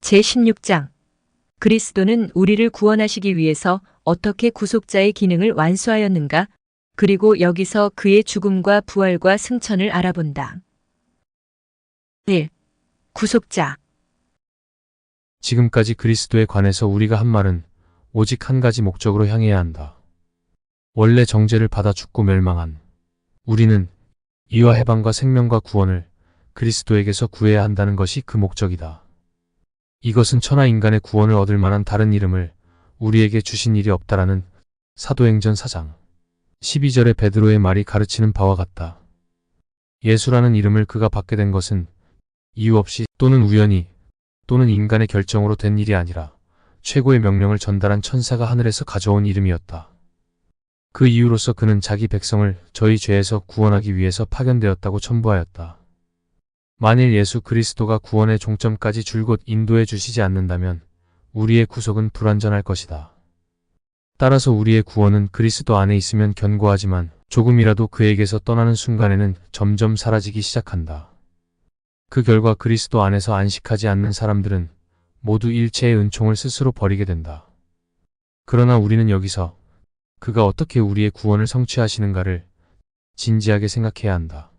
제16장 그리스도는 우리를 구원하시기 위해서 어떻게 구속자의 기능을 완수하였는가? 그리고 여기서 그의 죽음과 부활과 승천을 알아본다. 1. 구속자. 지금까지 그리스도에 관해서 우리가 한 말은 오직 한 가지 목적으로 향해야 한다. 원래 정죄를 받아 죽고 멸망한 우리는 이와 해방과 생명과 구원을 그리스도에게서 구해야 한다는 것이 그 목적이다. 이것은 천하 인간의 구원을 얻을 만한 다른 이름을 우리에게 주신 일이 없다라는 사도행전 4장 12절의 베드로의 말이 가르치는 바와 같다. 예수라는 이름을 그가 받게 된 것은 이유 없이 또는 우연히 또는 인간의 결정으로 된 일이 아니라 최고의 명령을 전달한 천사가 하늘에서 가져온 이름이었다. 그 이유로서 그는 자기 백성을 저희 죄에서 구원하기 위해서 파견되었다고 첨부하였다. 만일 예수 그리스도가 구원의 종점까지 줄곧 인도해 주시지 않는다면 우리의 구속은 불완전할 것이다. 따라서 우리의 구원은 그리스도 안에 있으면 견고하지만 조금이라도 그에게서 떠나는 순간에는 점점 사라지기 시작한다. 그 결과 그리스도 안에서 안식하지 않는 사람들은 모두 일체의 은총을 스스로 버리게 된다. 그러나 우리는 여기서 그가 어떻게 우리의 구원을 성취하시는가를 진지하게 생각해야 한다.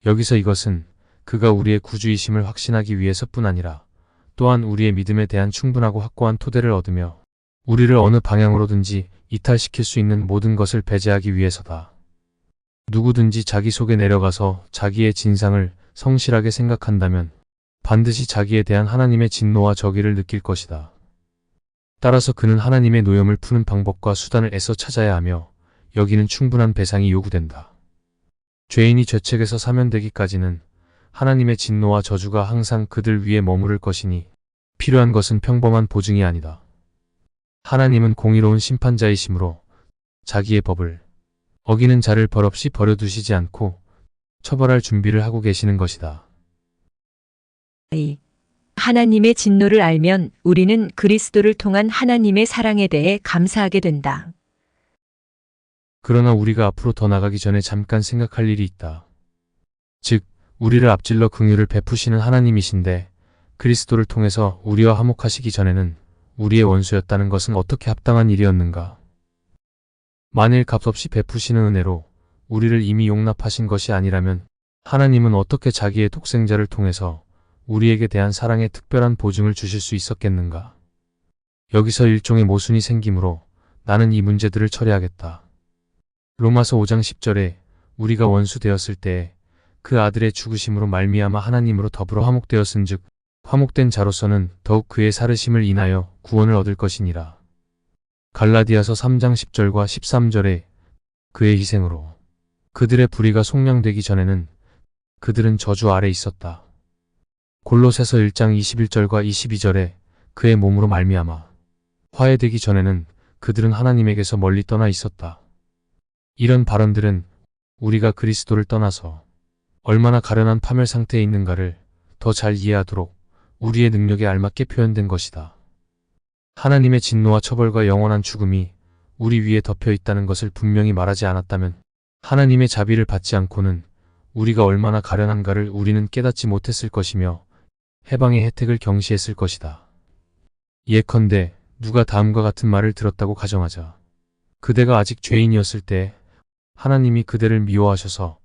여기서 이것은 그가 우리의 구주이심을 확신하기 위해서뿐 아니라 또한 우리의 믿음에 대한 충분하고 확고한 토대를 얻으며 우리를 어느 방향으로든지 이탈시킬 수 있는 모든 것을 배제하기 위해서다. 누구든지 자기 속에 내려가서 자기의 진상을 성실하게 생각한다면 반드시 자기에 대한 하나님의 진노와 저기를 느낄 것이다. 따라서 그는 하나님의 노염을 푸는 방법과 수단을 애써 찾아야 하며 여기는 충분한 배상이 요구된다. 죄인이 죄책에서 사면되기까지는 하나님의 진노와 저주가 항상 그들 위에 머무를 것이니 필요한 것은 평범한 보증이 아니다. 하나님은 공의로운 심판자이시므로 자기의 법을 어기는 자를 벌없이 버려두시지 않고 처벌할 준비를 하고 계시는 것이다. 2. 하나님의 진노를 알면 우리는 그리스도를 통한 하나님의 사랑에 대해 감사하게 된다. 그러나 우리가 앞으로 더 나가기 전에 잠깐 생각할 일이 있다. 즉, 우리를 앞질러 긍휼을 베푸시는 하나님이신데 그리스도를 통해서 우리와 화목하시기 전에는 우리의 원수였다는 것은 어떻게 합당한 일이었는가? 만일 값없이 베푸시는 은혜로 우리를 이미 용납하신 것이 아니라면 하나님은 어떻게 자기의 독생자를 통해서 우리에게 대한 사랑의 특별한 보증을 주실 수 있었겠는가? 여기서 일종의 모순이 생기므로 나는 이 문제들을 처리하겠다. 로마서 5장 10절에 우리가 원수 되었을 때에 그 아들의 죽으심으로 말미암아 하나님으로 더불어 화목되었은즉 화목된 자로서는 더욱 그의 살으심을 인하여 구원을 얻을 것이니라. 갈라디아서 3장 10절과 13절에 그의 희생으로 그들의 불의가 속량되기 전에는 그들은 저주 아래 있었다. 골로새서 1장 21절과 22절에 그의 몸으로 말미암아 화해되기 전에는 그들은 하나님에게서 멀리 떠나 있었다. 이런 발언들은 우리가 그리스도를 떠나서 얼마나 가련한 파멸 상태에 있는가를 더 잘 이해하도록 우리의 능력에 알맞게 표현된 것이다. 하나님의 진노와 처벌과 영원한 죽음이 우리 위에 덮여 있다는 것을 분명히 말하지 않았다면 하나님의 자비를 받지 않고는 우리가 얼마나 가련한가를 우리는 깨닫지 못했을 것이며 해방의 혜택을 경시했을 것이다. 예컨대 누가 다음과 같은 말을 들었다고 가정하자. 그대가 아직 죄인이었을 때 하나님이 그대를 미워하셔서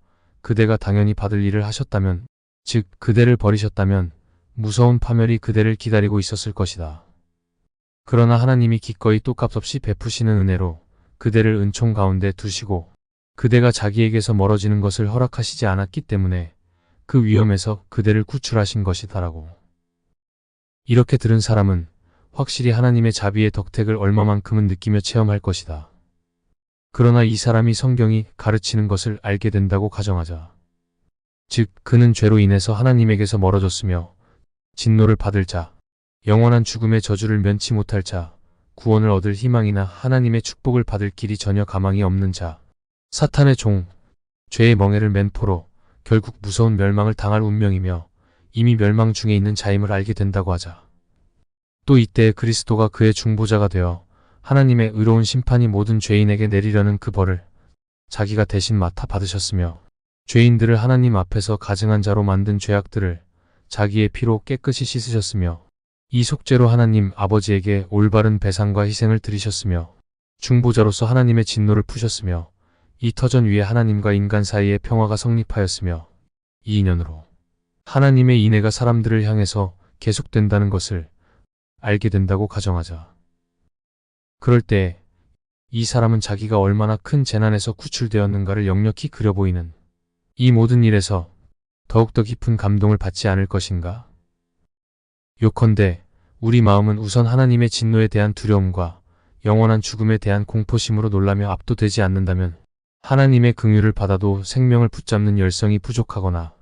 그대가 당연히 받을 일을 하셨다면, 즉 그대를 버리셨다면 무서운 파멸이 그대를 기다리고 있었을 것이다. 그러나 하나님이 기꺼이 또 값없이 베푸시는 은혜로 그대를 은총 가운데 두시고 그대가 자기에게서 멀어지는 것을 허락하시지 않았기 때문에 그 위험에서 그대를 구출하신 것이다라고. 이렇게 들은 사람은 확실히 하나님의 자비의 덕택을 얼마만큼은 느끼며 체험할 것이다. 그러나 이 사람이 성경이 가르치는 것을 알게 된다고 가정하자. 즉, 그는 죄로 인해서 하나님에게서 멀어졌으며 진노를 받을 자, 영원한 죽음의 저주를 면치 못할 자, 구원을 얻을 희망이나 하나님의 축복을 받을 길이 전혀 가망이 없는 자, 사탄의 종, 죄의 멍에를 맨 포로 결국 무서운 멸망을 당할 운명이며 이미 멸망 중에 있는 자임을 알게 된다고 하자. 또 이때 그리스도가 그의 중보자가 되어 하나님의 의로운 심판이 모든 죄인에게 내리려는 그 벌을 자기가 대신 맡아 받으셨으며 죄인들을 하나님 앞에서 가증한 자로 만든 죄악들을 자기의 피로 깨끗이 씻으셨으며 이 속죄로 하나님 아버지에게 올바른 배상과 희생을 드리셨으며 중보자로서 하나님의 진노를 푸셨으며 이 터전 위에 하나님과 인간 사이의 평화가 성립하였으며 이 인연으로 하나님의 인애가 사람들을 향해서 계속된다는 것을 알게 된다고 가정하자. 그럴 때 이 사람은 자기가 얼마나 큰 재난에서 구출되었는가를 역력히 그려 보이는 이 모든 일에서 더욱더 깊은 감동을 받지 않을 것인가? 요컨대 우리 마음은 우선 하나님의 진노에 대한 두려움과 영원한 죽음에 대한 공포심으로 놀라며 압도되지 않는다면 하나님의 긍휼을 받아도 생명을 붙잡는 열성이 부족하거나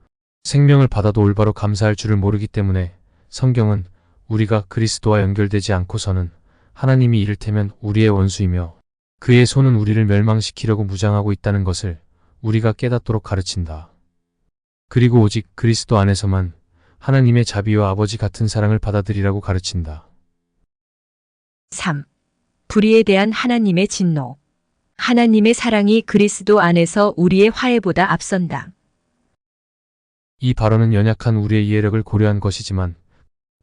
생명을 받아도 올바로 감사할 줄을 모르기 때문에 성경은 우리가 그리스도와 연결되지 않고서는 하나님이 이를테면 우리의 원수이며 그의 손은 우리를 멸망시키려고 무장하고 있다는 것을 우리가 깨닫도록 가르친다. 그리고 오직 그리스도 안에서만 하나님의 자비와 아버지 같은 사랑을 받아들이라고 가르친다. 3. 불의에 대한 하나님의 진노. 하나님의 사랑이 그리스도 안에서 우리의 화해보다 앞선다. 이 발언은 연약한 우리의 이해력을 고려한 것이지만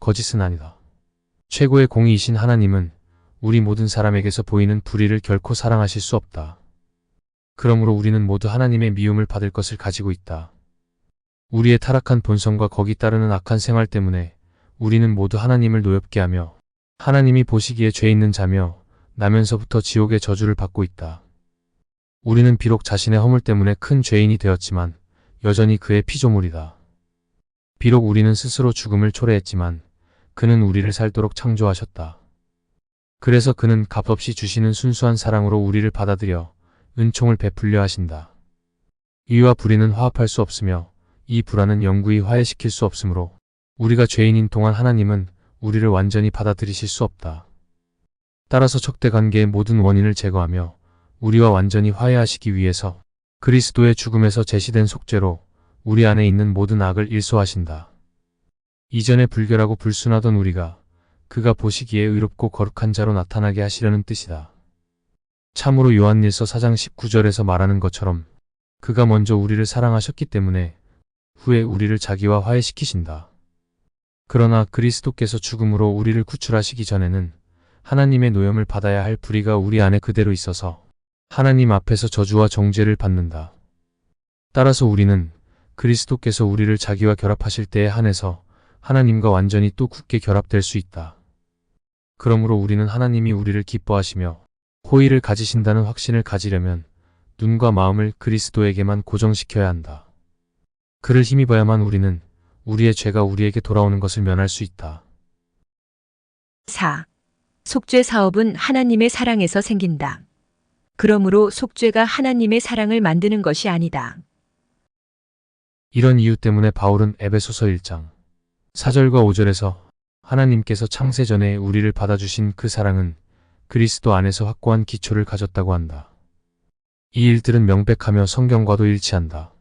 거짓은 아니다. 최고의 공의이신 하나님은 우리 모든 사람에게서 보이는 불의를 결코 사랑하실 수 없다. 그러므로 우리는 모두 하나님의 미움을 받을 것을 가지고 있다. 우리의 타락한 본성과 거기 따르는 악한 생활 때문에 우리는 모두 하나님을 노엽게 하며 하나님이 보시기에 죄 있는 자며 나면서부터 지옥의 저주를 받고 있다. 우리는 비록 자신의 허물 때문에 큰 죄인이 되었지만 여전히 그의 피조물이다. 비록 우리는 스스로 죽음을 초래했지만 그는 우리를 살도록 창조하셨다. 그래서 그는 값없이 주시는 순수한 사랑으로 우리를 받아들여 은총을 베풀려 하신다. 의와 불의는 화합할 수 없으며 이 불화는 영구히 화해시킬 수 없으므로 우리가 죄인인 동안 하나님은 우리를 완전히 받아들이실 수 없다. 따라서 척대 관계의 모든 원인을 제거하며 우리와 완전히 화해하시기 위해서 그리스도의 죽음에서 제시된 속죄로 우리 안에 있는 모든 악을 일소하신다. 이전에 불결하고 불순하던 우리가 그가 보시기에 의롭고 거룩한 자로 나타나게 하시려는 뜻이다. 참으로 요한일서 4장 19절에서 말하는 것처럼 그가 먼저 우리를 사랑하셨기 때문에 후에 우리를 자기와 화해시키신다. 그러나 그리스도께서 죽음으로 우리를 구출하시기 전에는 하나님의 노염을 받아야 할 불의가 우리 안에 그대로 있어서 하나님 앞에서 저주와 정죄를 받는다. 따라서 우리는 그리스도께서 우리를 자기와 결합하실 때에 한해서 하나님과 완전히 또 굳게 결합될 수 있다. 그러므로 우리는 하나님이 우리를 기뻐하시며 호의를 가지신다는 확신을 가지려면 눈과 마음을 그리스도에게만 고정시켜야 한다. 그를 힘입어야만 우리는 우리의 죄가 우리에게 돌아오는 것을 면할 수 있다. 4. 속죄 사업은 하나님의 사랑에서 생긴다. 그러므로 속죄가 하나님의 사랑을 만드는 것이 아니다. 이런 이유 때문에 바울은 에베소서 1장 4절과 5절에서 하나님께서 창세 전에 우리를 받아주신 그 사랑은 그리스도 안에서 확고한 기초를 가졌다고 한다. 이 일들은 명백하며 성경과도 일치한다.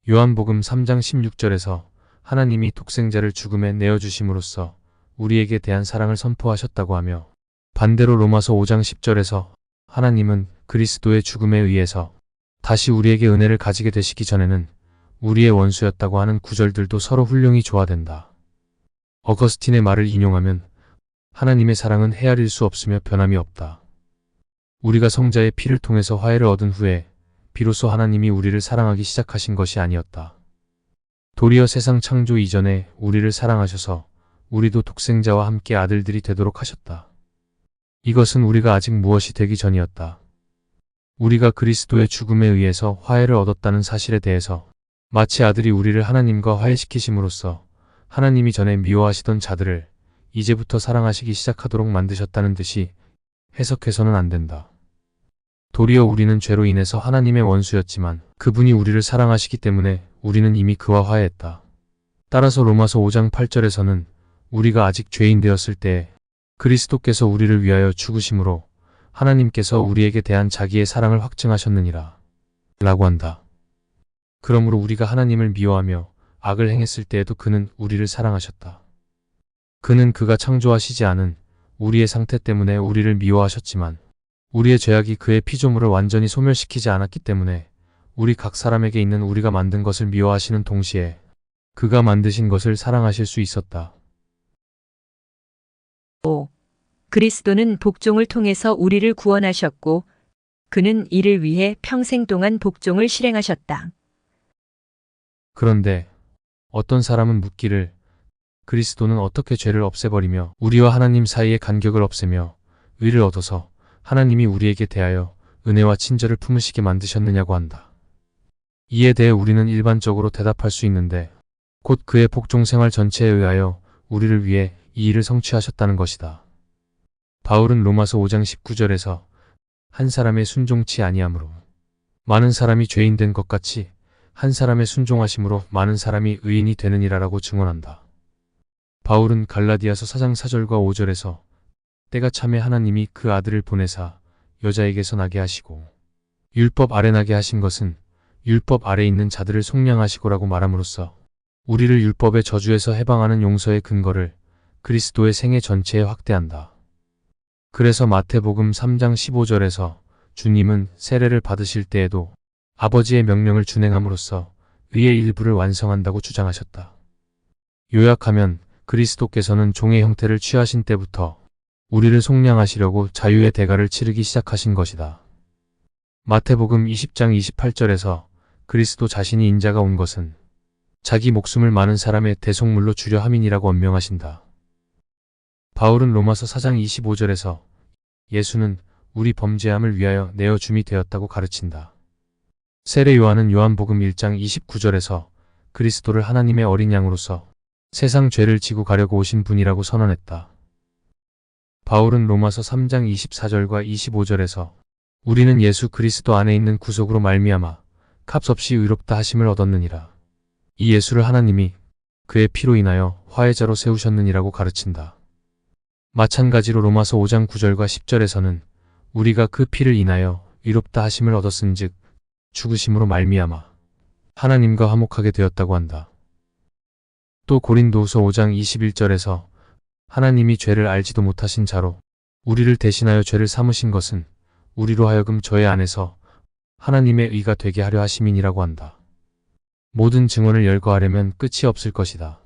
요한복음 3장 16절에서 하나님이 독생자를 죽음에 내어주심으로써 우리에게 대한 사랑을 선포하셨다고 하며 반대로 로마서 5장 10절에서 하나님은 그리스도의 죽음에 의해서 다시 우리에게 은혜를 가지게 되시기 전에는 우리의 원수였다고 하는 구절들도 서로 훌륭히 조화된다. 어거스틴의 말을 인용하면 하나님의 사랑은 헤아릴 수 없으며 변함이 없다. 우리가 성자의 피를 통해서 화해를 얻은 후에 비로소 하나님이 우리를 사랑하기 시작하신 것이 아니었다. 도리어 세상 창조 이전에 우리를 사랑하셔서 우리도 독생자와 함께 아들들이 되도록 하셨다. 이것은 우리가 아직 무엇이 되기 전이었다. 우리가 그리스도의 죽음에 의해서 화해를 얻었다는 사실에 대해서 마치 아들이 우리를 하나님과 화해시키심으로써 하나님이 전에 미워하시던 자들을 이제부터 사랑하시기 시작하도록 만드셨다는 듯이 해석해서는 안 된다. 도리어 우리는 죄로 인해서 하나님의 원수였지만 그분이 우리를 사랑하시기 때문에 우리는 이미 그와 화해했다. 따라서 로마서 5장 8절에서는 우리가 아직 죄인 되었을 때 그리스도께서 우리를 위하여 죽으심으로 하나님께서 우리에게 대한 자기의 사랑을 확증하셨느니라 라고 한다. 그러므로 우리가 하나님을 미워하며 악을 행했을 때에도 그는 우리를 사랑하셨다. 그는 그가 창조하시지 않은 우리의 상태 때문에 우리를 미워하셨지만 우리의 죄악이 그의 피조물을 완전히 소멸시키지 않았기 때문에 우리 각 사람에게 있는 우리가 만든 것을 미워하시는 동시에 그가 만드신 것을 사랑하실 수 있었다. 5. 그리스도는 복종을 통해서 우리를 구원하셨고 그는 이를 위해 평생 동안 복종을 실행하셨다. 그런데 어떤 사람은 묻기를 그리스도는 어떻게 죄를 없애버리며 우리와 하나님 사이의 간격을 없애며 의를 얻어서 하나님이 우리에게 대하여 은혜와 친절을 품으시게 만드셨느냐고 한다. 이에 대해 우리는 일반적으로 대답할 수 있는데 곧 그의 복종 생활 전체에 의하여 우리를 위해 이 일을 성취하셨다는 것이다. 바울은 로마서 5장 19절에서 한 사람의 순종치 아니함으로 많은 사람이 죄인 된 것 같이 한 사람의 순종하심으로 많은 사람이 의인이 되느니라라고 증언한다. 바울은 갈라디아서 4장 4절과 5절에서 때가 참에 하나님이 그 아들을 보내사 여자에게서 나게 하시고 율법 아래 나게 하신 것은 율법 아래 있는 자들을 속량하시고라고 말함으로써 우리를 율법의 저주에서 해방하는 용서의 근거를 그리스도의 생애 전체에 확대한다. 그래서 마태복음 3장 15절에서 주님은 세례를 받으실 때에도 아버지의 명령을 준행함으로써 의의 일부를 완성한다고 주장하셨다. 요약하면 그리스도께서는 종의 형태를 취하신 때부터 우리를 속량하시려고 자유의 대가를 치르기 시작하신 것이다. 마태복음 20장 28절에서 그리스도 자신이 인자가 온 것은 자기 목숨을 많은 사람의 대속물로 주려 함이니라고 언명하신다. 바울은 로마서 4장 25절에서 예수는 우리 범죄함을 위하여 내어 줌이 되었다고 가르친다. 세례 요한은 요한복음 1장 29절에서 그리스도를 하나님의 어린 양으로서 세상 죄를 지고 가려고 오신 분이라고 선언했다. 바울은 로마서 3장 24절과 25절에서 우리는 예수 그리스도 안에 있는 구속으로 말미암아 값없이 의롭다 하심을 얻었느니라. 이 예수를 하나님이 그의 피로 인하여 화해자로 세우셨느니라고 가르친다. 마찬가지로 로마서 5장 9절과 10절에서는 우리가 그 피를 인하여 의롭다 하심을 얻었은즉 죽으심으로 말미암아 하나님과 화목하게 되었다고 한다. 또 고린도후서 5장 21절에서 하나님이 죄를 알지도 못하신 자로 우리를 대신하여 죄를 삼으신 것은 우리로 하여금 저의 안에서 하나님의 의가 되게 하려 하심이니라고 한다. 모든 증언을 열거하려면 끝이 없을 것이다.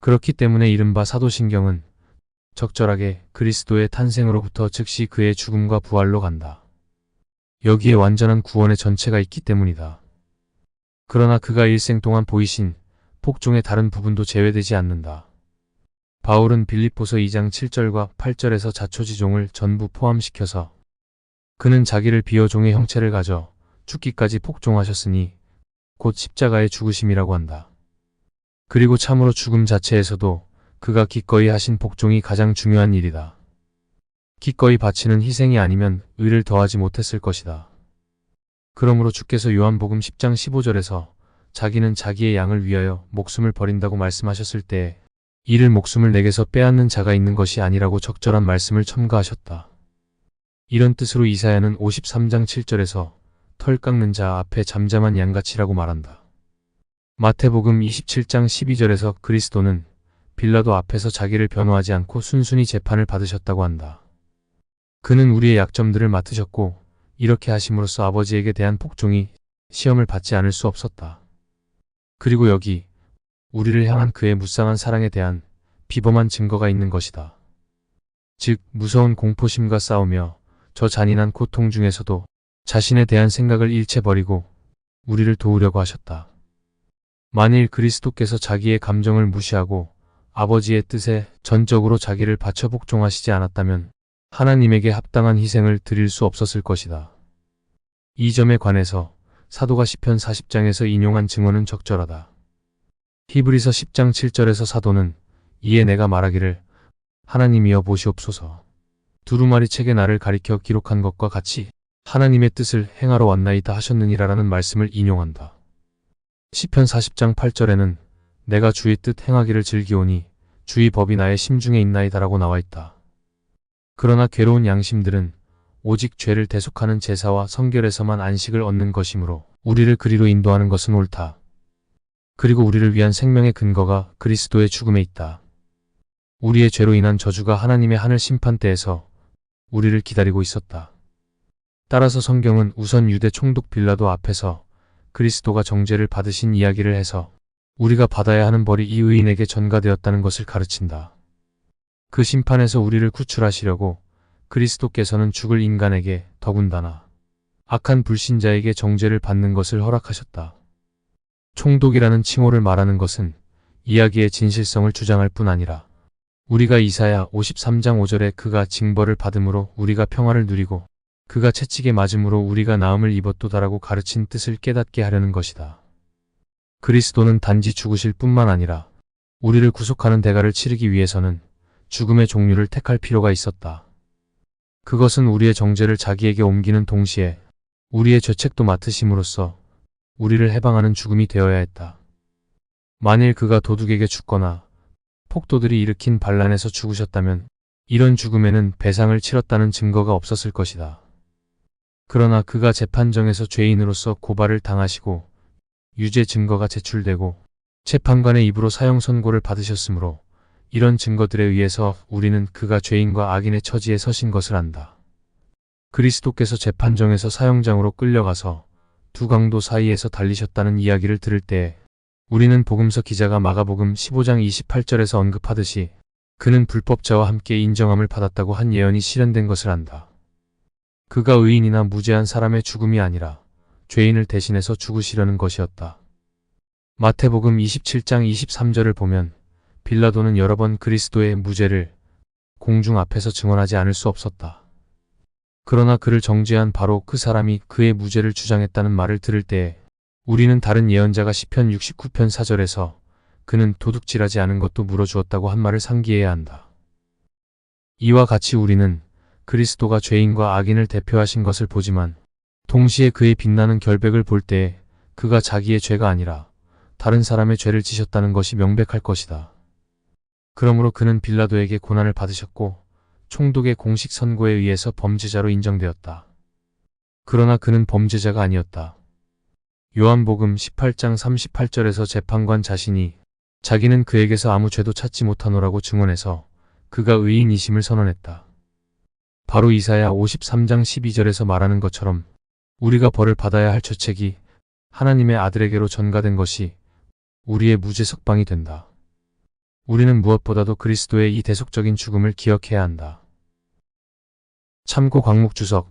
그렇기 때문에 이른바 사도신경은 적절하게 그리스도의 탄생으로부터 즉시 그의 죽음과 부활로 간다. 여기에 완전한 구원의 전체가 있기 때문이다. 그러나 그가 일생 동안 보이신 복종의 다른 부분도 제외되지 않는다. 바울은 빌립보서 2장 7절과 8절에서 자초지종을 전부 포함시켜서 그는 자기를 비어 종의 형체를 가져 죽기까지 복종하셨으니 곧 십자가의 죽으심이라고 한다. 그리고 참으로 죽음 자체에서도 그가 기꺼이 하신 복종이 가장 중요한 일이다. 기꺼이 바치는 희생이 아니면 의를 더하지 못했을 것이다. 그러므로 주께서 요한복음 10장 15절에서 자기는 자기의 양을 위하여 목숨을 버린다고 말씀하셨을 때에 이를 목숨을 내게서 빼앗는 자가 있는 것이 아니라고 적절한 말씀을 첨가하셨다. 이런 뜻으로 이사야는 53장 7절에서 털 깎는 자 앞에 잠잠한 양같이라고 말한다. 마태복음 27장 12절에서 그리스도는 빌라도 앞에서 자기를 변호하지 않고 순순히 재판을 받으셨다고 한다. 그는 우리의 약점들을 맡으셨고 이렇게 하심으로써 아버지에게 대한 복종이 시험을 받지 않을 수 없었다. 그리고 여기 우리를 향한 그의 무쌍한 사랑에 대한 비범한 증거가 있는 것이다. 즉 무서운 공포심과 싸우며 저 잔인한 고통 중에서도 자신에 대한 생각을 잃채버리고 우리를 도우려고 하셨다. 만일 그리스도께서 자기의 감정을 무시하고 아버지의 뜻에 전적으로 자기를 바쳐 복종하시지 않았다면 하나님에게 합당한 희생을 드릴 수 없었을 것이다. 이 점에 관해서 사도가 시편 40장에서 인용한 증언은 적절하다. 히브리서 10장 7절에서 사도는 이에 내가 말하기를 하나님이여 보시옵소서 두루마리 책에 나를 가리켜 기록한 것과 같이 하나님의 뜻을 행하러 왔나이다 하셨느니라라는 말씀을 인용한다. 시편 40장 8절에는 내가 주의 뜻 행하기를 즐기오니 주의 법이 나의 심중에 있나이다라고 나와 있다. 그러나 괴로운 양심들은 오직 죄를 대속하는 제사와 성결에서만 안식을 얻는 것이므로 우리를 그리로 인도하는 것은 옳다. 그리고 우리를 위한 생명의 근거가 그리스도의 죽음에 있다. 우리의 죄로 인한 저주가 하나님의 하늘 심판대에서 우리를 기다리고 있었다. 따라서 성경은 우선 유대 총독 빌라도 앞에서 그리스도가 정죄를 받으신 이야기를 해서 우리가 받아야 하는 벌이 이 의인에게 전가되었다는 것을 가르친다. 그 심판에서 우리를 구출하시려고 그리스도께서는 죽을 인간에게 더군다나 악한 불신자에게 정죄를 받는 것을 허락하셨다. 총독이라는 칭호를 말하는 것은 이야기의 진실성을 주장할 뿐 아니라 우리가 이사야 53장 5절에 그가 징벌을 받음으로 우리가 평화를 누리고 그가 채찍에 맞음으로 우리가 나음을 입었도다라고 가르친 뜻을 깨닫게 하려는 것이다. 그리스도는 단지 죽으실 뿐만 아니라 우리를 구속하는 대가를 치르기 위해서는 죽음의 종류를 택할 필요가 있었다. 그것은 우리의 정죄를 자기에게 옮기는 동시에 우리의 죄책도 맡으심으로써 우리를 해방하는 죽음이 되어야 했다. 만일 그가 도둑에게 죽거나 폭도들이 일으킨 반란에서 죽으셨다면 이런 죽음에는 배상을 치렀다는 증거가 없었을 것이다. 그러나 그가 재판정에서 죄인으로서 고발을 당하시고 유죄 증거가 제출되고 재판관의 입으로 사형 선고를 받으셨으므로 이런 증거들에 의해서 우리는 그가 죄인과 악인의 처지에 서신 것을 안다. 그리스도께서 재판정에서 사형장으로 끌려가서 두 강도 사이에서 달리셨다는 이야기를 들을 때 우리는 복음서 기자가 마가복음 15장 28절에서 언급하듯이 그는 불법자와 함께 인정함을 받았다고 한 예언이 실현된 것을 안다. 그가 의인이나 무죄한 사람의 죽음이 아니라 죄인을 대신해서 죽으시려는 것이었다. 마태복음 27장 23절을 보면 빌라도는 여러 번 그리스도의 무죄를 공중 앞에서 증언하지 않을 수 없었다. 그러나 그를 정죄한 바로 그 사람이 그의 무죄를 주장했다는 말을 들을 때에 우리는 다른 예언자가 시편 69편 4절에서 그는 도둑질하지 않은 것도 물어주었다고 한 말을 상기해야 한다. 이와 같이 우리는 그리스도가 죄인과 악인을 대표하신 것을 보지만 동시에 그의 빛나는 결백을 볼 때에 그가 자기의 죄가 아니라 다른 사람의 죄를 지셨다는 것이 명백할 것이다. 그러므로 그는 빌라도에게 고난을 받으셨고 총독의 공식 선고에 의해서 범죄자로 인정되었다. 그러나 그는 범죄자가 아니었다. 요한복음 18장 38절에서 재판관 자신이 자기는 그에게서 아무 죄도 찾지 못하노라고 증언해서 그가 의인이심을 선언했다. 바로 이사야 53장 12절에서 말하는 것처럼 우리가 벌을 받아야 할 죄책이 하나님의 아들에게로 전가된 것이 우리의 무죄 석방이 된다. 우리는 무엇보다도 그리스도의 이 대속적인 죽음을 기억해야 한다. 참고 광목 주석.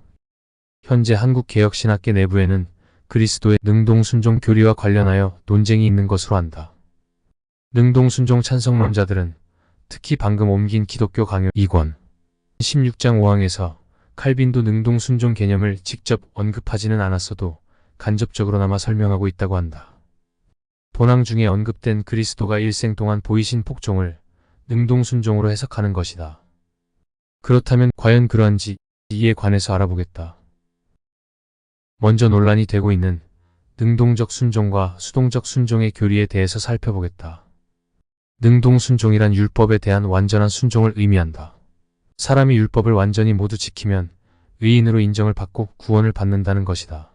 현재 한국개혁신학계 내부에는 그리스도의 능동순종 교리와 관련하여 논쟁이 있는 것으로 안다. 능동순종 찬성론자들은 특히 방금 옮긴 기독교 강요 2권 16장 5항에서 칼빈도 능동순종 개념을 직접 언급하지는 않았어도 간접적으로나마 설명하고 있다고 한다. 본항 중에 언급된 그리스도가 일생 동안 보이신 복종을 능동순종으로 해석하는 것이다. 그렇다면 과연 그러한지 이에 관해서 알아보겠다. 먼저 논란이 되고 있는 능동적 순종과 수동적 순종의 교리에 대해서 살펴보겠다. 능동순종이란 율법에 대한 완전한 순종을 의미한다. 사람이 율법을 완전히 모두 지키면 의인으로 인정을 받고 구원을 받는다는 것이다.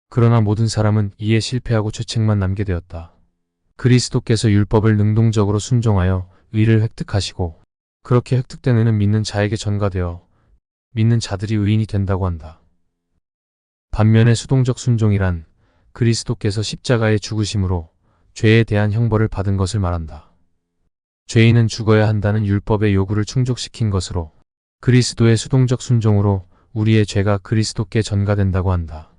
그러나 모든 사람은 이에 실패하고 죄책만 남게 되었다. 그리스도께서 율법을 능동적으로 순종하여 의를 획득하시고 그렇게 획득된 의는 믿는 자에게 전가되어 믿는 자들이 의인이 된다고 한다. 반면에 수동적 순종이란 그리스도께서 십자가의 죽으심으로 죄에 대한 형벌을 받은 것을 말한다. 죄인은 죽어야 한다는 율법의 요구를 충족시킨 것으로 그리스도의 수동적 순종으로 우리의 죄가 그리스도께 전가된다고 한다.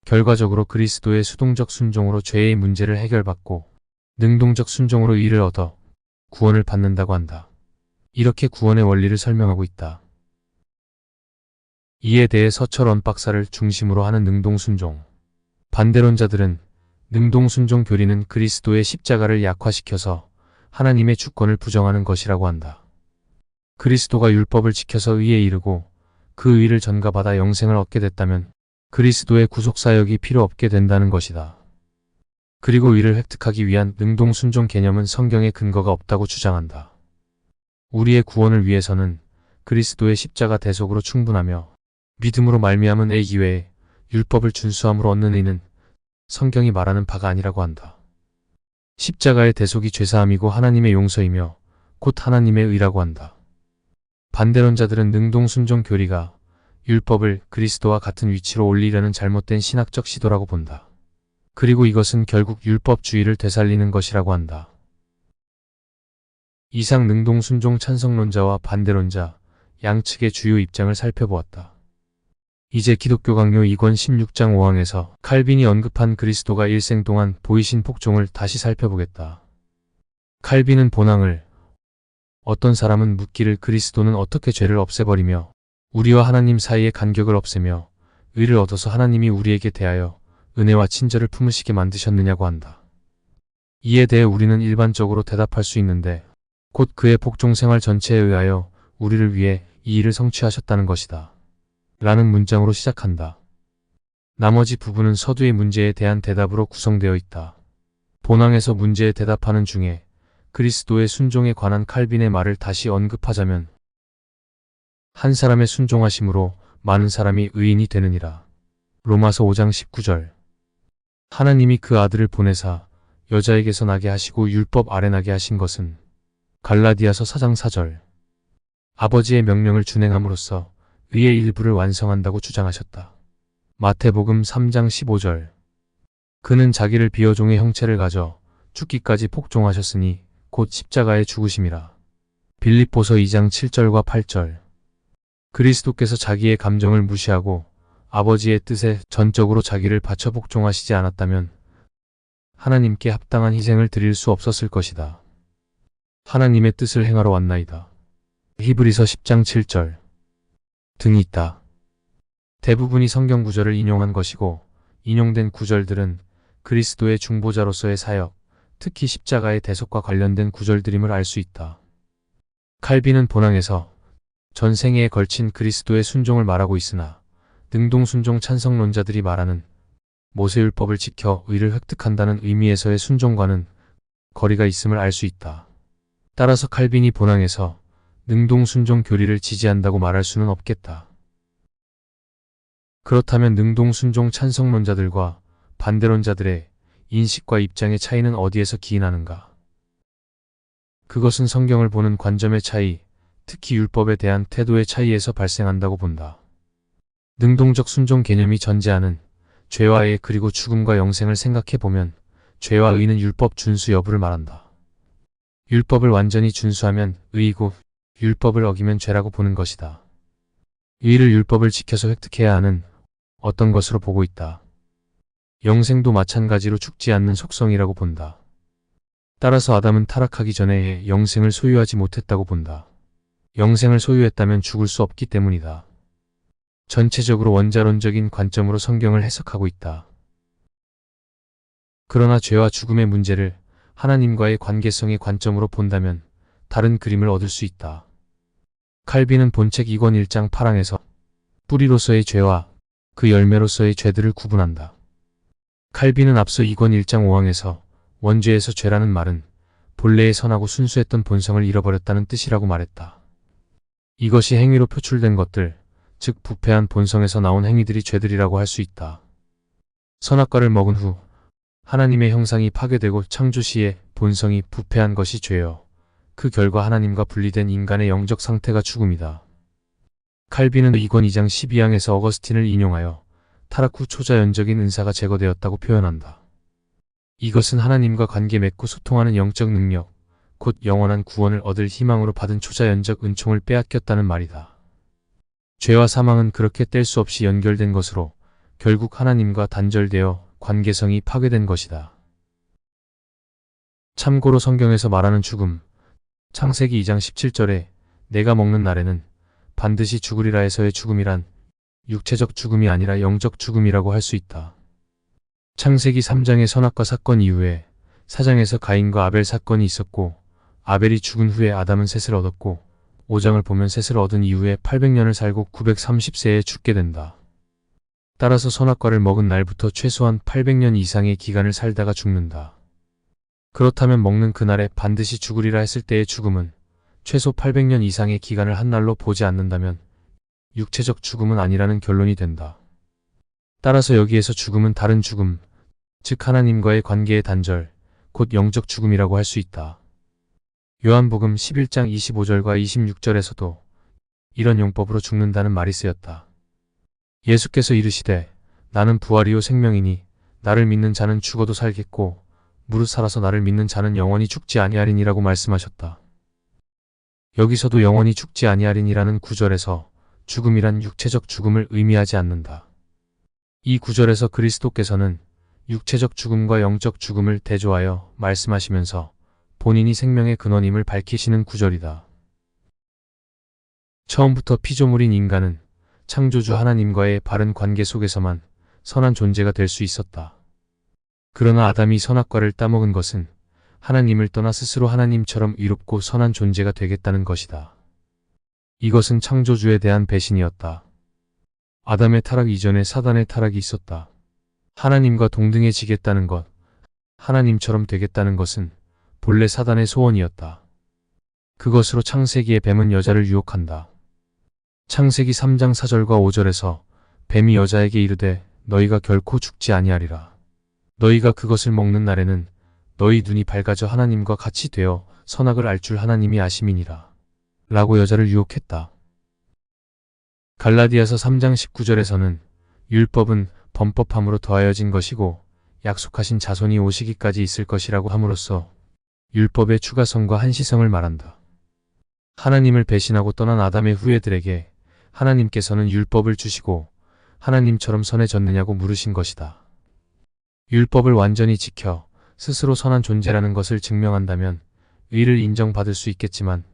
결과적으로 그리스도의 수동적 순종으로 죄의 문제를 해결받고 능동적 순종으로 의를 얻어 구원을 받는다고 한다. 이렇게 구원의 원리를 설명하고 있다. 이에 대해 서철 원박사를 중심으로 하는 능동순종. 반대론자들은 능동순종 교리는 그리스도의 십자가를 약화시켜서 하나님의 주권을 부정하는 것이라고 한다. 그리스도가 율법을 지켜서 의에 이르고 그 의를 전가받아 영생을 얻게 됐다면 그리스도의 구속사역이 필요 없게 된다는 것이다. 그리고 의를 획득하기 위한 능동순종 개념은 성경에 근거가 없다고 주장한다. 우리의 구원을 위해서는 그리스도의 십자가 대속으로 충분하며 믿음으로 말미암은 의 이외에 율법을 준수함으로 얻는 의는 성경이 말하는 바가 아니라고 한다. 십자가의 대속이 죄사함이고 하나님의 용서이며 곧 하나님의 의라고 한다. 반대론자들은 능동순종 교리가 율법을 그리스도와 같은 위치로 올리려는 잘못된 신학적 시도라고 본다. 그리고 이것은 결국 율법주의를 되살리는 것이라고 한다. 이상 능동순종 찬성론자와 반대론자, 양측의 주요 입장을 살펴보았다. 이제 기독교 강요 2권 16장 5항에서 칼빈이 언급한 그리스도가 일생 동안 보이신 복종을 다시 살펴보겠다. 칼빈은 본항을 어떤 사람은 묻기를 그리스도는 어떻게 죄를 없애버리며 우리와 하나님 사이의 간격을 없애며 의를 얻어서 하나님이 우리에게 대하여 은혜와 친절을 품으시게 만드셨느냐고 한다. 이에 대해 우리는 일반적으로 대답할 수 있는데 곧 그의 복종 생활 전체에 의하여 우리를 위해 이 일을 성취하셨다는 것이다. 라는 문장으로 시작한다. 나머지 부분은 서두의 문제에 대한 대답으로 구성되어 있다. 본항에서 문제에 대답하는 중에 그리스도의 순종에 관한 칼빈의 말을 다시 언급하자면 한 사람의 순종하심으로 많은 사람이 의인이 되느니라. 로마서 5장 19절. 하나님이 그 아들을 보내사 여자에게서 나게 하시고 율법 아래 나게 하신 것은 갈라디아서 4장 4절. 아버지의 명령을 준행함으로써 의의 일부를 완성한다고 주장하셨다. 마태복음 3장 15절. 그는 자기를 비어 종의 형체를 가져 죽기까지 복종하셨으니 곧 십자가에 죽으심이라. 빌립보서 2장 7절과 8절. 그리스도께서 자기의 감정을 무시하고 아버지의 뜻에 전적으로 자기를 바쳐 복종하시지 않았다면 하나님께 합당한 희생을 드릴 수 없었을 것이다. 하나님의 뜻을 행하러 왔나이다. 히브리서 10장 7절 등이 있다. 대부분이 성경 구절을 인용한 것이고 인용된 구절들은 그리스도의 중보자로서의 사역, 특히 십자가의 대속과 관련된 구절들임을 알 수 있다. 칼빈은 본항에서 전 생애에 걸친 그리스도의 순종을 말하고 있으나 능동순종 찬성론자들이 말하는 모세율법을 지켜 의를 획득한다는 의미에서의 순종과는 거리가 있음을 알 수 있다. 따라서 칼빈이 본항에서 능동순종 교리를 지지한다고 말할 수는 없겠다. 그렇다면 능동순종 찬성론자들과 반대론자들의 인식과 입장의 차이는 어디에서 기인하는가? 그것은 성경을 보는 관점의 차이, 특히 율법에 대한 태도의 차이에서 발생한다고 본다. 능동적 순종 개념이 전제하는 죄와 의 그리고 죽음과 영생을 생각해보면 죄와 의는 율법 준수 여부를 말한다. 율법을 완전히 준수하면 의이고 율법을 어기면 죄라고 보는 것이다. 의를 율법을 지켜서 획득해야 하는 어떤 것으로 보고 있다. 영생도 마찬가지로 죽지 않는 속성이라고 본다. 따라서 아담은 타락하기 전에 영생을 소유하지 못했다고 본다. 영생을 소유했다면 죽을 수 없기 때문이다. 전체적으로 원자론적인 관점으로 성경을 해석하고 있다. 그러나 죄와 죽음의 문제를 하나님과의 관계성의 관점으로 본다면 다른 그림을 얻을 수 있다. 칼빈은 본책 2권 1장 8항에서 뿌리로서의 죄와 그 열매로서의 죄들을 구분한다. 칼빈은 앞서 2권 1장 5항에서 원죄에서 죄라는 말은 본래의 선하고 순수했던 본성을 잃어버렸다는 뜻이라고 말했다. 이것이 행위로 표출된 것들, 즉 부패한 본성에서 나온 행위들이 죄들이라고 할 수 있다. 선악과를 먹은 후 하나님의 형상이 파괴되고 창조 시에 본성이 부패한 것이 죄요. 그 결과 하나님과 분리된 인간의 영적 상태가 죽음이다. 칼빈은 2권 2장 12항에서 어거스틴을 인용하여 타락 후 초자연적인 은사가 제거되었다고 표현한다. 이것은 하나님과 관계 맺고 소통하는 영적 능력, 곧 영원한 구원을 얻을 희망으로 받은 초자연적 은총을 빼앗겼다는 말이다. 죄와 사망은 그렇게 뗄 수 없이 연결된 것으로 결국 하나님과 단절되어 관계성이 파괴된 것이다. 참고로 성경에서 말하는 죽음, 창세기 2장 17절에 내가 먹는 날에는 반드시 죽으리라 해서의 죽음이란 육체적 죽음이 아니라 영적 죽음이라고 할 수 있다. 창세기 3장의 선악과 사건 이후에 4장에서 가인과 아벨 사건이 있었고 아벨이 죽은 후에 아담은 셋을 얻었고 5장을 보면 셋을 얻은 이후에 800년을 살고 930세에 죽게 된다. 따라서 선악과를 먹은 날부터 최소한 800년 이상의 기간을 살다가 죽는다. 그렇다면 먹는 그날에 반드시 죽으리라 했을 때의 죽음은 최소 800년 이상의 기간을 한 날로 보지 않는다면 육체적 죽음은 아니라는 결론이 된다. 따라서 여기에서 죽음은 다른 죽음, 즉 하나님과의 관계의 단절, 곧 영적 죽음이라고 할 수 있다. 요한복음 11장 25절과 26절에서도 이런 용법으로 죽는다는 말이 쓰였다. 예수께서 이르시되 나는 부활이요 생명이니 나를 믿는 자는 죽어도 살겠고 무릇 살아서 나를 믿는 자는 영원히 죽지 아니하리니라고 말씀하셨다. 여기서도 영원히 죽지 아니하리니라는 구절에서 죽음이란 육체적 죽음을 의미하지 않는다. 이 구절에서 그리스도께서는 육체적 죽음과 영적 죽음을 대조하여 말씀하시면서 본인이 생명의 근원임을 밝히시는 구절이다. 처음부터 피조물인 인간은 창조주 하나님과의 바른 관계 속에서만 선한 존재가 될 수 있었다. 그러나 아담이 선악과를 따먹은 것은 하나님을 떠나 스스로 하나님처럼 의롭고 선한 존재가 되겠다는 것이다. 이것은 창조주에 대한 배신이었다. 아담의 타락 이전에 사단의 타락이 있었다. 하나님과 동등해지겠다는 것, 하나님처럼 되겠다는 것은 본래 사단의 소원이었다. 그것으로 창세기의 뱀은 여자를 유혹한다. 창세기 3장 4절과 5절에서 뱀이 여자에게 이르되 너희가 결코 죽지 아니하리라. 너희가 그것을 먹는 날에는 너희 눈이 밝아져 하나님과 같이 되어 선악을 알 줄 하나님이 아심이니라. 라고 여자를 유혹했다. 갈라디아서 3장 19절에서는 율법은 범법함으로 더하여진 것이고 약속하신 자손이 오시기까지 있을 것이라고 함으로써 율법의 추가성과 한시성을 말한다. 하나님을 배신하고 떠난 아담의 후예들에게 하나님께서는 율법을 주시고 하나님처럼 선해졌느냐고 물으신 것이다. 율법을 완전히 지켜 스스로 선한 존재라는 것을 증명한다면 의를 인정받을 수 있겠지만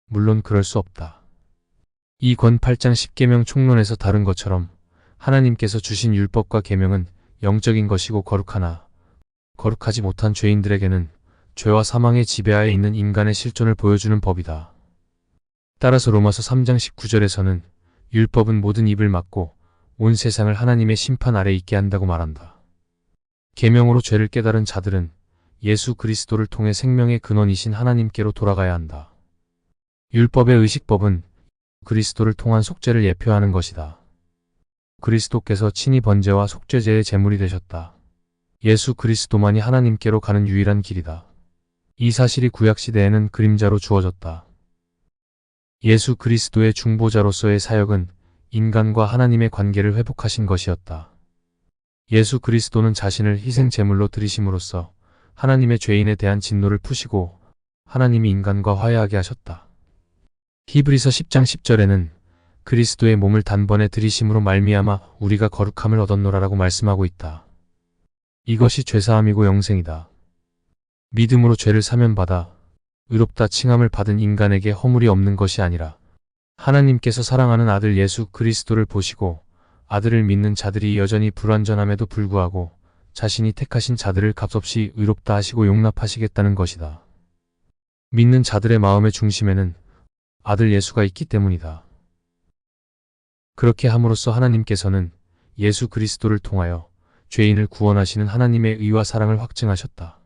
물론 그럴 수 없다. 이 권 8장 10계명 총론에서 다룬 것처럼 하나님께서 주신 율법과 계명은 영적인 것이고 거룩하나 거룩하지 못한 죄인들에게는 죄와 사망의 지배하에 있는 인간의 실존을 보여주는 법이다. 따라서 로마서 3장 19절에서는 율법은 모든 입을 막고 온 세상을 하나님의 심판 아래 있게 한다고 말한다. 계명으로 죄를 깨달은 자들은 예수 그리스도를 통해 생명의 근원이신 하나님께로 돌아가야 한다. 율법의 의식법은 그리스도를 통한 속죄를 예표하는 것이다. 그리스도께서 친히 번제와 속죄제의 제물이 되셨다. 예수 그리스도만이 하나님께로 가는 유일한 길이다. 이 사실이 구약시대에는 그림자로 주어졌다. 예수 그리스도의 중보자로서의 사역은 인간과 하나님의 관계를 회복하신 것이었다. 예수 그리스도는 자신을 희생 제물로 드리심으로써 하나님의 죄인에 대한 진노를 푸시고 하나님이 인간과 화해하게 하셨다. 히브리서 10장 10절에는 그리스도의 몸을 단번에 들이심으로 말미암아 우리가 거룩함을 얻었노라라고 말씀하고 있다. 이것이 죄사함이고 영생이다. 믿음으로 죄를 사면받아 의롭다 칭함을 받은 인간에게 허물이 없는 것이 아니라 하나님께서 사랑하는 아들 예수 그리스도를 보시고 아들을 믿는 자들이 여전히 불완전함에도 불구하고 자신이 택하신 자들을 값없이 의롭다 하시고 용납하시겠다는 것이다. 믿는 자들의 마음의 중심에는 아들 예수가 있기 때문이다. 그렇게 함으로써 하나님께서는 예수 그리스도를 통하여 죄인을 구원하시는 하나님의 의와 사랑을 확증하셨다.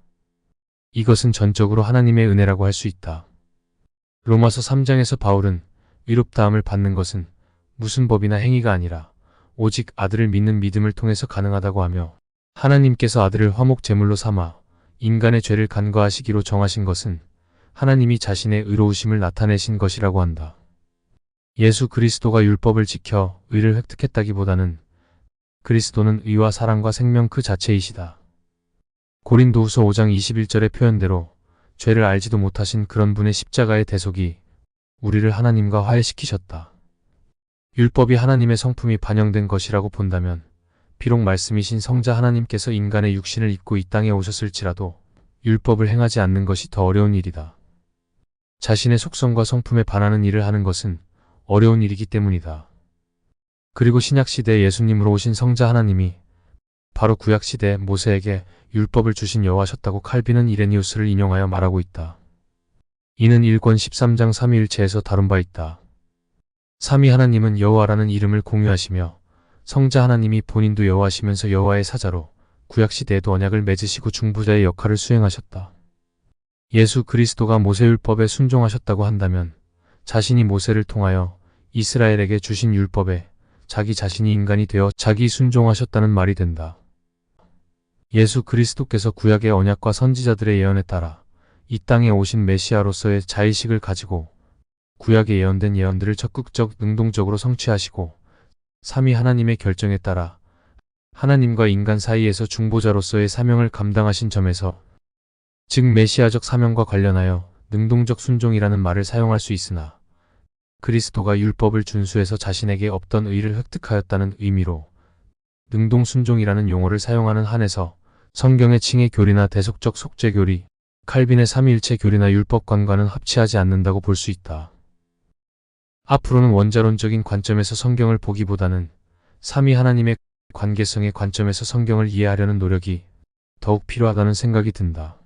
이것은 전적으로 하나님의 은혜라고 할 수 있다. 로마서 3장에서 바울은 의롭다함을 받는 것은 무슨 법이나 행위가 아니라 오직 아들을 믿는 믿음을 통해서 가능하다고 하며 하나님께서 아들을 화목 제물로 삼아 인간의 죄를 간과하시기로 정하신 것은 하나님이 자신의 의로우심을 나타내신 것이라고 한다. 예수 그리스도가 율법을 지켜 의를 획득했다기보다는 그리스도는 의와 사랑과 생명 그 자체이시다. 고린도후서 5장 21절의 표현대로 죄를 알지도 못하신 그런 분의 십자가의 대속이 우리를 하나님과 화해시키셨다. 율법이 하나님의 성품이 반영된 것이라고 본다면 비록 말씀이신 성자 하나님께서 인간의 육신을 입고 이 땅에 오셨을지라도 율법을 행하지 않는 것이 더 어려운 일이다. 자신의 속성과 성품에 반하는 일을 하는 것은 어려운 일이기 때문이다. 그리고 신약시대에 예수님으로 오신 성자 하나님이 바로 구약시대 모세에게 율법을 주신 여호와셨다고 칼빈은 이레니우스를 인용하여 말하고 있다. 이는 1권 13장 삼위일체에서 다룬 바 있다. 삼위 하나님은 여호와라는 이름을 공유하시며 성자 하나님이 본인도 여호와시면서 여호와의 사자로 구약시대에도 언약을 맺으시고 중보자의 역할을 수행하셨다. 예수 그리스도가 모세율법에 순종하셨다고 한다면 자신이 모세를 통하여 이스라엘에게 주신 율법에 자기 자신이 인간이 되어 자기 순종하셨다는 말이 된다. 예수 그리스도께서 구약의 언약과 선지자들의 예언에 따라 이 땅에 오신 메시아로서의 자의식을 가지고 구약에 예언된 예언들을 적극적 능동적으로 성취하시고 삼위 하나님의 결정에 따라 하나님과 인간 사이에서 중보자로서의 사명을 감당하신 점에서 즉 메시아적 사명과 관련하여 능동적 순종이라는 말을 사용할 수 있으나 그리스도가 율법을 준수해서 자신에게 없던 의를 획득하였다는 의미로 능동 순종이라는 용어를 사용하는 한에서 성경의 칭의 교리나 대속적 속죄 교리, 칼빈의 삼위일체 교리나 율법관과는 합치하지 않는다고 볼 수 있다. 앞으로는 원자론적인 관점에서 성경을 보기보다는 삼위 하나님의 관계성의 관점에서 성경을 이해하려는 노력이 더욱 필요하다는 생각이 든다.